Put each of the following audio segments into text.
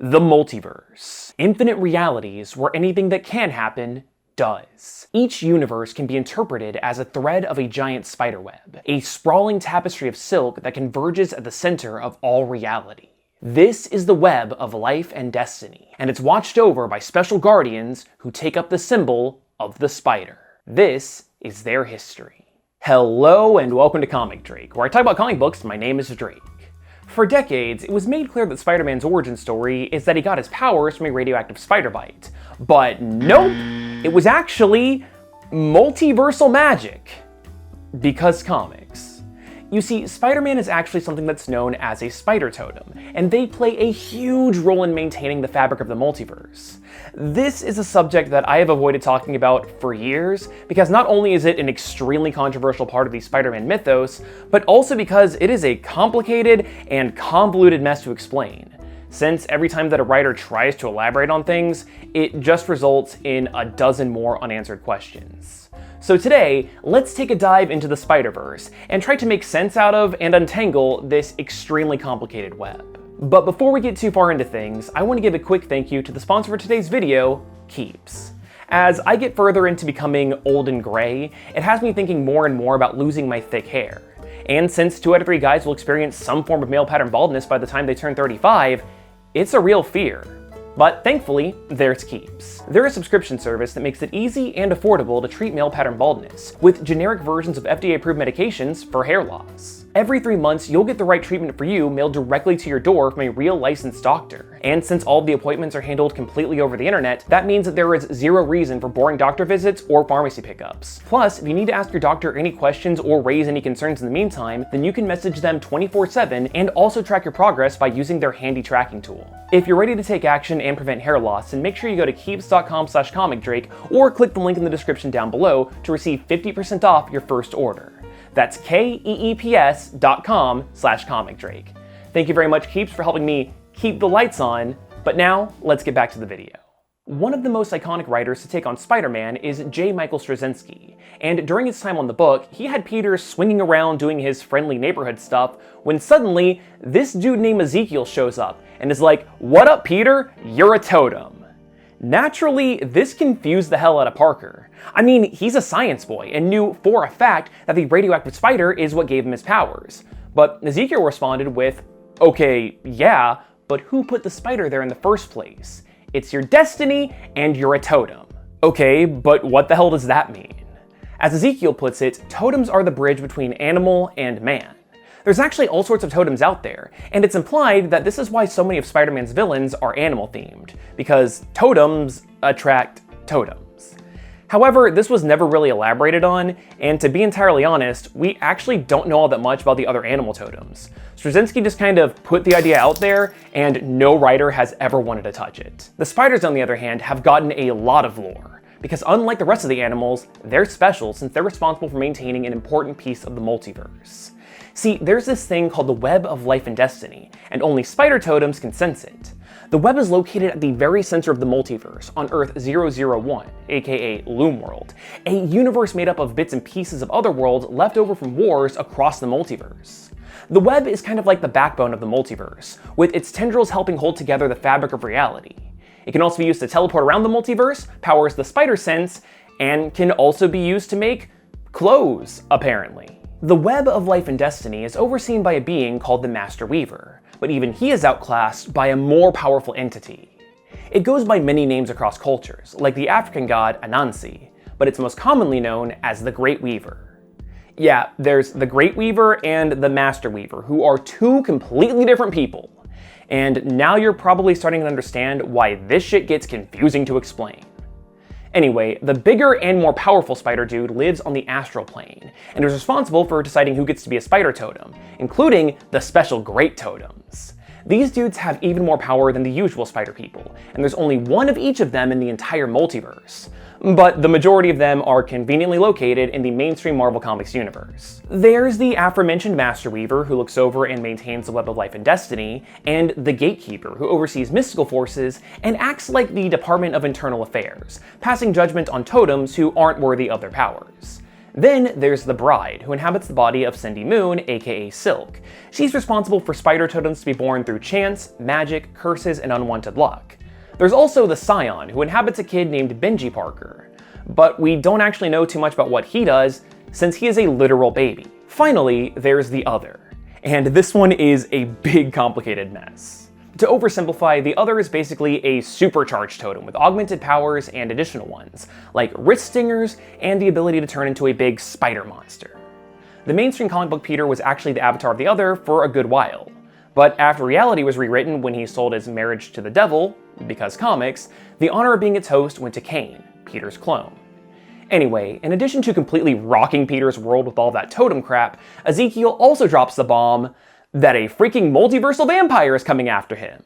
The multiverse. Infinite realities where anything that can happen does. Each universe can be interpreted as a thread of a giant spiderweb, a sprawling tapestry of silk that converges at the center of all reality. This is the web of life and destiny, and it's watched over by special guardians who take up the symbol of the spider. This is their history. Hello and welcome to Comic Drake, where I talk about comic books. My name is Drake. For decades, it was made clear that Spider-Man's origin story is that he got his powers from a radioactive spider bite. But nope, it was actually multiversal magic. Because comics. You see, Spider-Man is actually something that's known as a Spider-Totem, and they play a huge role in maintaining the fabric of the multiverse. This is a subject that I have avoided talking about for years, because not only is it an extremely controversial part of the Spider-Man mythos, but also because it is a complicated and convoluted mess to explain. Since every time that a writer tries to elaborate on things, it just results in a dozen more unanswered questions. So today, let's take a dive into the Spider-Verse and try to make sense out of and untangle this extremely complicated web. But before we get too far into things, I want to give a quick thank you to the sponsor for today's video, Keeps. As I get further into becoming old and gray, it has me thinking more and more about losing my thick hair. And since 2 out of 3 guys will experience some form of male pattern baldness by the time they turn 35, it's a real fear. But thankfully, there's Keeps. They're a subscription service that makes it easy and affordable to treat male pattern baldness, with generic versions of FDA-approved medications for hair loss. Every 3 months, you'll get the right treatment for you mailed directly to your door from a real licensed doctor. And since all of the appointments are handled completely over the internet, that means that there is zero reason for boring doctor visits or pharmacy pickups. Plus, if you need to ask your doctor any questions or raise any concerns in the meantime, then you can message them 24/7 and also track your progress by using their handy tracking tool. If you're ready to take action and prevent hair loss, then make sure you go to keeps.com/comicdrake or click the link in the description down below to receive 50% off your first order. That's keeps.com/comicdrake. Thank you very much, Keeps, for helping me keep the lights on, but now let's get back to the video. One of the most iconic writers to take on Spider-Man is J. Michael Straczynski, and during his time on the book, he had Peter swinging around doing his friendly neighborhood stuff when suddenly this dude named Ezekiel shows up and is like, "What up, Peter? You're a totem." Naturally, this confused the hell out of Parker. I mean, he's a science boy and knew for a fact that the radioactive spider is what gave him his powers. But Ezekiel responded with, "Okay, yeah, but who put the spider there in the first place? It's your destiny and you're a totem." Okay, but what the hell does that mean? As Ezekiel puts it, totems are the bridge between animal and man. There's actually all sorts of totems out there, and it's implied that this is why so many of Spider-Man's villains are animal-themed, because totems attract totems. However, this was never really elaborated on, and to be entirely honest, we actually don't know all that much about the other animal totems. Straczynski just kind of put the idea out there, and no writer has ever wanted to touch it. The spiders, on the other hand, have gotten a lot of lore, because unlike the rest of the animals, they're special since they're responsible for maintaining an important piece of the multiverse. See, there's this thing called the web of life and destiny, and only spider totems can sense it. The web is located at the very center of the multiverse, on Earth 001, aka Loomworld, a universe made up of bits and pieces of other worlds left over from wars across the multiverse. The web is kind of like the backbone of the multiverse, with its tendrils helping hold together the fabric of reality. It can also be used to teleport around the multiverse, powers the spider sense, and can also be used to make clothes, apparently. The web of life and destiny is overseen by a being called the Master Weaver, but even he is outclassed by a more powerful entity. It goes by many names across cultures, like the African god Anansi, but it's most commonly known as the Great Weaver. Yeah, there's the Great Weaver and the Master Weaver, who are 2 completely different people. And now you're probably starting to understand why this shit gets confusing to explain. Anyway, the bigger and more powerful spider dude lives on the astral plane, and is responsible for deciding who gets to be a spider totem, including the special great totems. These dudes have even more power than the usual spider people, and there's only one of each of them in the entire multiverse. But the majority of them are conveniently located in the mainstream Marvel Comics universe. There's the aforementioned Master Weaver, who looks over and maintains the Web of Life and Destiny, and the Gatekeeper, who oversees mystical forces and acts like the Department of Internal Affairs, passing judgment on totems who aren't worthy of their powers. Then there's the Bride, who inhabits the body of Cindy Moon, aka Silk. She's responsible for Spider-Totems to be born through chance, magic, curses, and unwanted luck. There's also the Scion, who inhabits a kid named Benji Parker. But we don't actually know too much about what he does, since he is a literal baby. Finally, there's the Other. And this one is a big complicated mess. To oversimplify, the Other is basically a supercharged totem with augmented powers and additional ones, like wrist stingers and the ability to turn into a big spider monster. The mainstream comic book Peter was actually the avatar of the Other for a good while, but after reality was rewritten when he sold his marriage to the devil, because comics, the honor of being its host went to Kane, Peter's clone. Anyway, in addition to completely rocking Peter's world with all that totem crap, Ezekiel also drops the bomb that a freaking multiversal vampire is coming after him.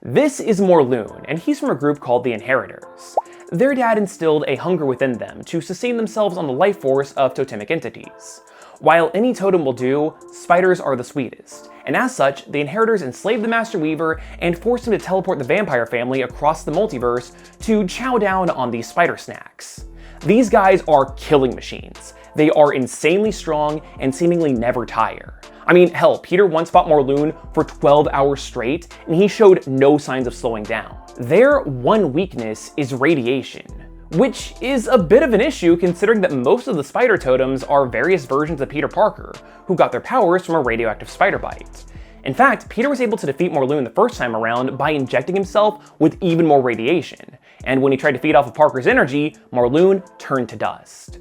This is Morlun, and he's from a group called the Inheritors. Their dad instilled a hunger within them to sustain themselves on the life force of totemic entities. While any totem will do, spiders are the sweetest, and as such, the Inheritors enslaved the Master Weaver and forced him to teleport the vampire family across the multiverse to chow down on these spider snacks. These guys are killing machines. They are insanely strong and seemingly never tire. I mean, hell, Peter once fought Morlun for 12 hours straight, and he showed no signs of slowing down. Their one weakness is radiation, which is a bit of an issue considering that most of the spider totems are various versions of Peter Parker, who got their powers from a radioactive spider bite. In fact, Peter was able to defeat Morlun the first time around by injecting himself with even more radiation, and when he tried to feed off of Parker's energy, Morlun turned to dust.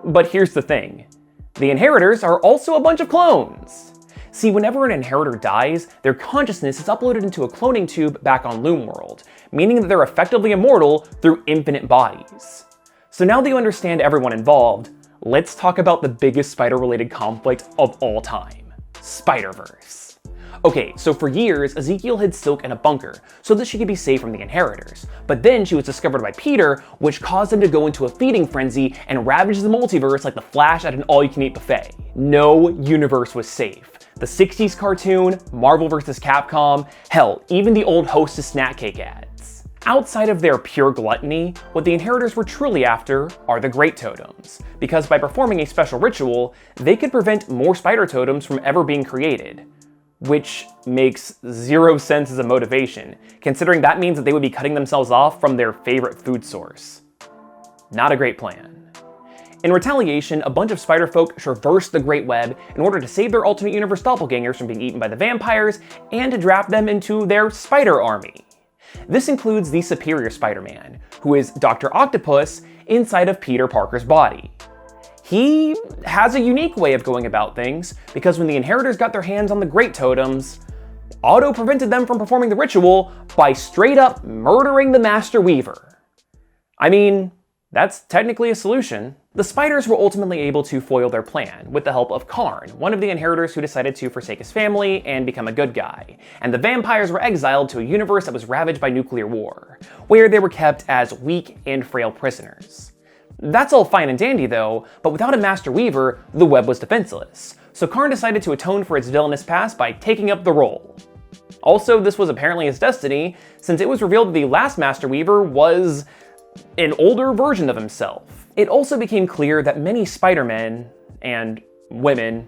But here's the thing. The Inheritors are also a bunch of clones. See, whenever an Inheritor dies, their consciousness is uploaded into a cloning tube back on Loomworld, meaning that they're effectively immortal through infinite bodies. So now that you understand everyone involved, let's talk about the biggest spider-related conflict of all time, Spider-Verse. Okay, so for years, Ezekiel hid Silk in a bunker so that she could be safe from the Inheritors, but then she was discovered by Peter, which caused him to go into a feeding frenzy and ravage the multiverse like the Flash at an all-you-can-eat buffet. No universe was safe. The 60s cartoon, Marvel vs. Capcom, hell, even the old Hostess snack cake ads. Outside of their pure gluttony, what the Inheritors were truly after are the Great Totems, because by performing a special ritual, they could prevent more spider totems from ever being created. Which makes zero sense as a motivation, considering that means that they would be cutting themselves off from their favorite food source. Not a great plan. In retaliation, a bunch of spider folk traverse the Great Web in order to save their alternate universe doppelgangers from being eaten by the vampires and to draft them into their spider army. This includes the Superior Spider-Man, who is Dr. Octopus inside of Peter Parker's body. He has a unique way of going about things, because when the Inheritors got their hands on the Great Totems, Otto prevented them from performing the ritual by straight up murdering the Master Weaver. I mean, that's technically a solution. The spiders were ultimately able to foil their plan with the help of Karn, one of the Inheritors who decided to forsake his family and become a good guy, and the vampires were exiled to a universe that was ravaged by nuclear war, where they were kept as weak and frail prisoners. That's all fine and dandy though, but without a Master Weaver, the web was defenseless, so Karn decided to atone for its villainous past by taking up the role. Also, this was apparently his destiny, since it was revealed that the last Master Weaver was an older version of himself. It also became clear that many Spider-Men, and women,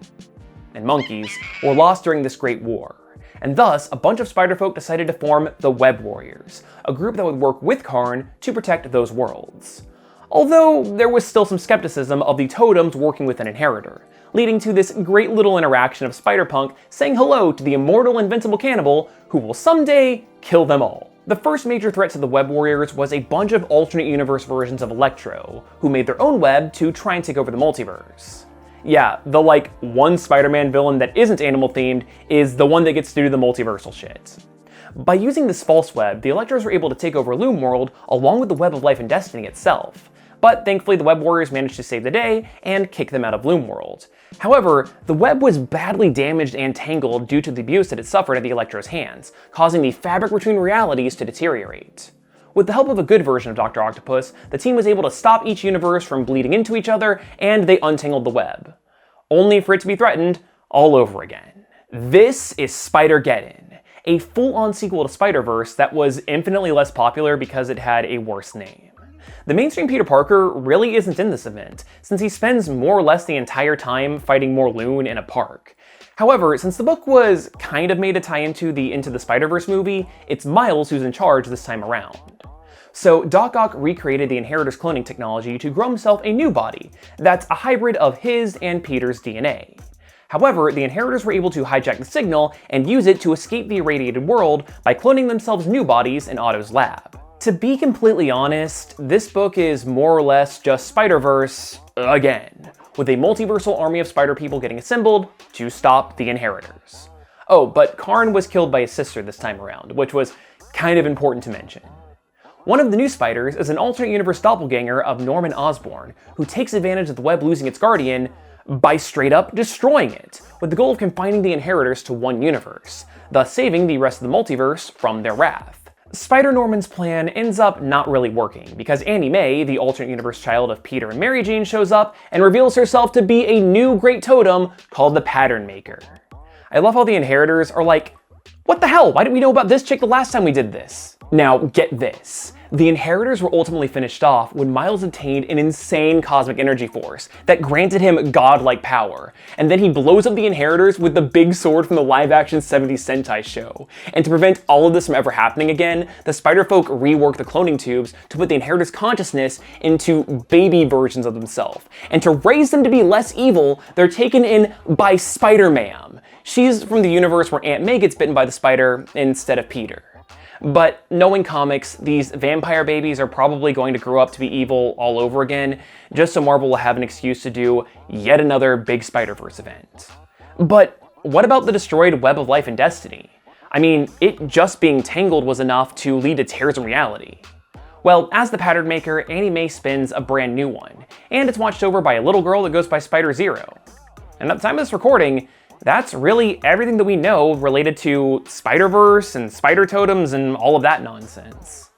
and monkeys were lost during this Great War, and thus a bunch of Spider-Folk decided to form the Web Warriors, a group that would work with Karn to protect those worlds. Although there was still some skepticism of the totems working with an Inheritor, leading to this great little interaction of Spider-Punk saying hello to the immortal invincible cannibal who will someday kill them all. The first major threat to the Web Warriors was a bunch of alternate universe versions of Electro, who made their own web to try and take over the multiverse. Yeah, the one Spider-Man villain that isn't animal themed is the one that gets to do the multiversal shit. By using this false web, the Electros were able to take over Loomworld along with the Web of Life and Destiny itself. But thankfully the Web Warriors managed to save the day and kick them out of Loomworld. However, the web was badly damaged and tangled due to the abuse that it suffered at the Electro's hands, causing the fabric between realities to deteriorate. With the help of a good version of Dr. Octopus, the team was able to stop each universe from bleeding into each other, and they untangled the web. Only for it to be threatened all over again. This is SpiderGeddon, a full-on sequel to Spider-Verse that was infinitely less popular because it had a worse name. The mainstream Peter Parker really isn't in this event, since he spends more or less the entire time fighting Morlun in a park. However, since the book was kind of made to tie into the Into the Spider-Verse movie, it's Miles who's in charge this time around. So Doc Ock recreated the Inheritors cloning technology to grow himself a new body that's a hybrid of his and Peter's DNA. However, the Inheritors were able to hijack the signal and use it to escape the irradiated world by cloning themselves new bodies in Otto's lab. To be completely honest, this book is more or less just Spider-Verse again, with a multiversal army of spider people getting assembled to stop the Inheritors. Oh, but Karn was killed by his sister this time around, which was kind of important to mention. One of the new spiders is an alternate universe doppelganger of Norman Osborn, who takes advantage of the web losing its guardian by straight up destroying it, with the goal of confining the Inheritors to one universe, thus saving the rest of the multiverse from their wrath. Spider-Norman's plan ends up not really working, because Annie Mae, the alternate universe child of Peter and Mary Jane, shows up and reveals herself to be a new great totem called the Pattern Maker. I love how the Inheritors are like, what the hell, why didn't we know about this chick the last time we did this? Now, get this. The Inheritors were ultimately finished off when Miles obtained an insane cosmic energy force that granted him godlike power, and then he blows up the Inheritors with the big sword from the live-action 70s Sentai show. And to prevent all of this from ever happening again, the Spider-Folk rework the cloning tubes to put the Inheritors' consciousness into baby versions of themselves. And to raise them to be less evil, they're taken in by Spider-Man. She's from the universe where Aunt May gets bitten by the spider instead of Peter. But knowing comics, these vampire babies are probably going to grow up to be evil all over again, just so Marvel will have an excuse to do yet another big Spider-Verse event. But what about the destroyed Web of Life and Destiny? I mean, it just being tangled was enough to lead to tears in reality. Well, as the Pattern Maker, Annie Mae spins a brand new one, and it's watched over by a little girl that goes by Spider-Zero. And at the time of this recording, that's really everything that we know related to Spider-Verse and Spider-Totems and all of that nonsense.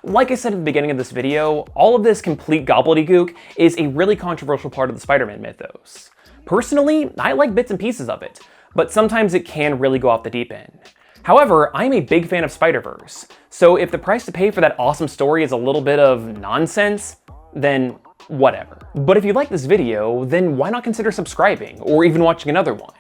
Like I said at the beginning of this video, all of this complete gobbledygook is a really controversial part of the Spider-Man mythos. Personally, I like bits and pieces of it, but sometimes it can really go off the deep end. However, I'm a big fan of Spider-Verse, so if the price to pay for that awesome story is a little bit of nonsense, then whatever. But if you like this video, then why not consider subscribing or even watching another one?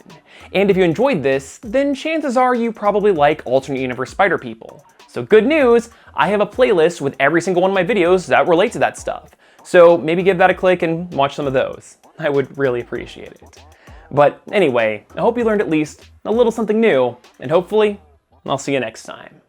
And if you enjoyed this, then chances are you probably like alternate universe spider people. So good news, I have a playlist with every single one of my videos that relate to that stuff. So maybe give that a click and watch some of those. I would really appreciate it. But anyway, I hope you learned at least a little something new, and hopefully, I'll see you next time.